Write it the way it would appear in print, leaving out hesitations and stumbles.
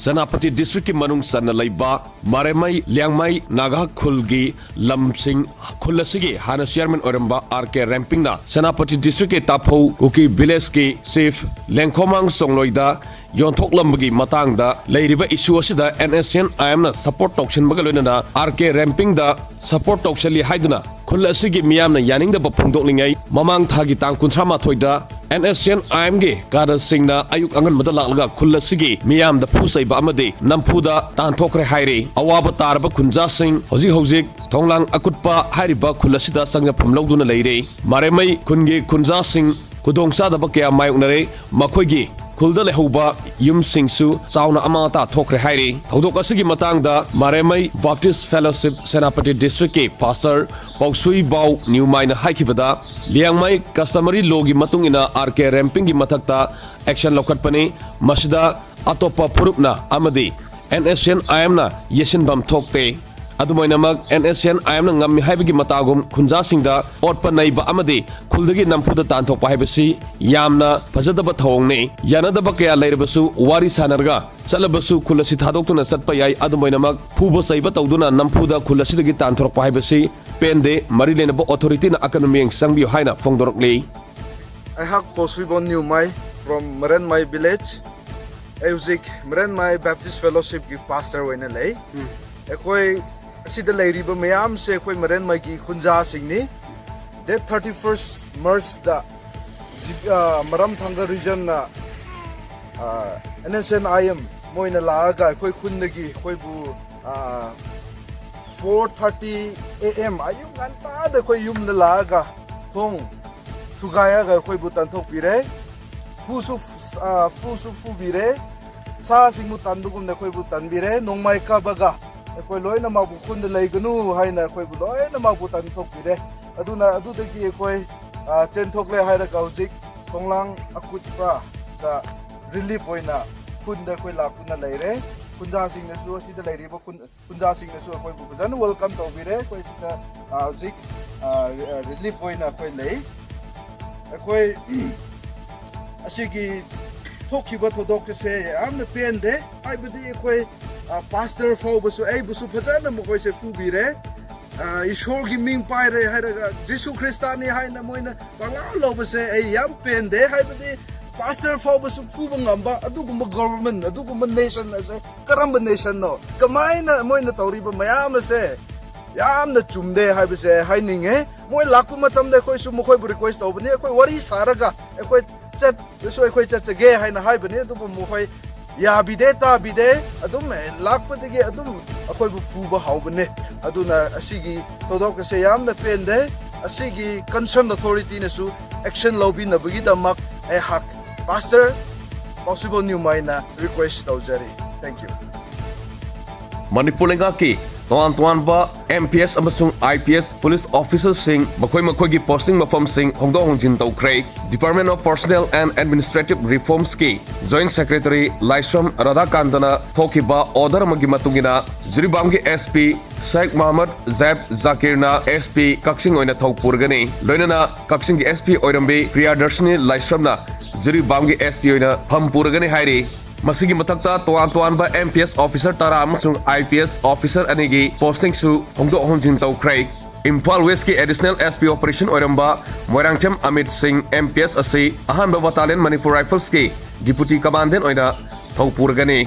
Senapati District ki manung sanna laiba Maremai Liangmai Naga Khulgi Lamsing Khulasigi Hana Chairman Oramba RK Ramping na Senapati District ke Tapho Kuki Village ki Chief Lengkhomang Songloida Yonthok Lambagi Matangda Leiriba issue asida NSN IM support tokshin bagaloina RK Ramping da support tokshali haiduna Khulasigi miyamna yaning da bapungdok lingai mamang thagi tang kunthra mathoida NSN IM ge Kada Singna Ayuk Angan Madalaga Khulasigi miyam da phusaiba amade nampuda tanthokre haire awaba tarba khunja sing hozik thonglang akutpa hairiba khulasida sangna phumlawduna leire maremai khunge khunja sing kudongsa da bakya mayuknare makhoigi Khulda lehoba yum singsu chauna amata thokre haire thodok asigi matangda Maremai Baptist Fellowship Senapati District ke pastor Pausui Bau Newmaina haikivada Liangmai customary logi matungina RK Ramping gi mathakta action lokhatpani masida atopa purupna amadi NSN IM na yesin bam thokte adumainamak NSN IM na ngammi haibigi matagum khunja singda otpa naiba amadi khulдagi nampuda tanthokpa haibasi yamna phajadaba thawngni yanadaba kaya leirabasu wari sanarga chalabasu khulasi thadokuna chatpa yai adumainamak phuba saiba tawduna nampuda khulasidagi tanthokpa haibasi pende marilenaba authority na economic sangbi haina fongdorokli I have Posibon Newmai from Marenmai village Music Marenmai Baptist Fellowship ki pastor wena lay ekoi sida leiriba mayam se ekoi Marenmai ki khunja singni date 31st March da Maram Thanga region na NSN IM moina laaga ekoi khundagi ekoi bu 4:30 AM ayung ganta da ekoi yum na laaga thong Sugaya ga koi butan thok pire fusu bire sa singmu tandugum na koi butan bire nongmai ka baga koi loina ma bu khund leiganu haina koi bu loina ma butan thok pire aduna adudagi koi chen thokle haira kaujik thonglang akutpa da relief hoina khunda koi lakuna leire kunja singna su sida leiri ba kunja singna su koi bu jan welcome to bire koi sida ajik relief hoina koi lei koi asigi thokiba thodok se amna pende aibudi koi pastor fobusu aibusu phajana mo koi se fubire ishor gi ming paire hairaga jisu christani haina moina pangla lobase ai yam pende haibudi pastor fobusu fubangamba adugumba government adugumba nation ase karamba nation no kamaina moina tawriba mayam se yamna chumde haibase haininge moi lakpu matam de koi su mokoi bu request tawbani koi wari saraga koi chat so koi chat ge haina haibani adu mokoi ya bide ta bide adum lakpu de ge adum koi bu fuba haubane aduna asigi todok se yamna pende asigi concerned authority ne su action lobby na bagi damak ai hak pastor possible new maina request tawjari thank you Manipur ki Tuan ba MPS amasung IPS police officers sing makoi gi posting mafam sing hongdo hongjin tawkre Department of Personnel and Administrative Reforms ki Joint Secretary Laisram Radhakantana thokiba order magi matungina Zuribam gi SP Sheikh Muhammad Zaib Zakirna SP Kaksing oina thokpurgani loinana Kaksing gi SP oirambi Priyadarshini Laisramna Zuribam gi SP oina phampurgani hairi Masigi matakta tuan ba MPS officer tara amasung IPS officer anigi posting su hongdo honjin tawkre Imphal West ki additional SP operation oiramba Moirangthem Amit Singh MPS asi ahanba battalion Manipur Rifles ki deputy commandant oina thokpurgani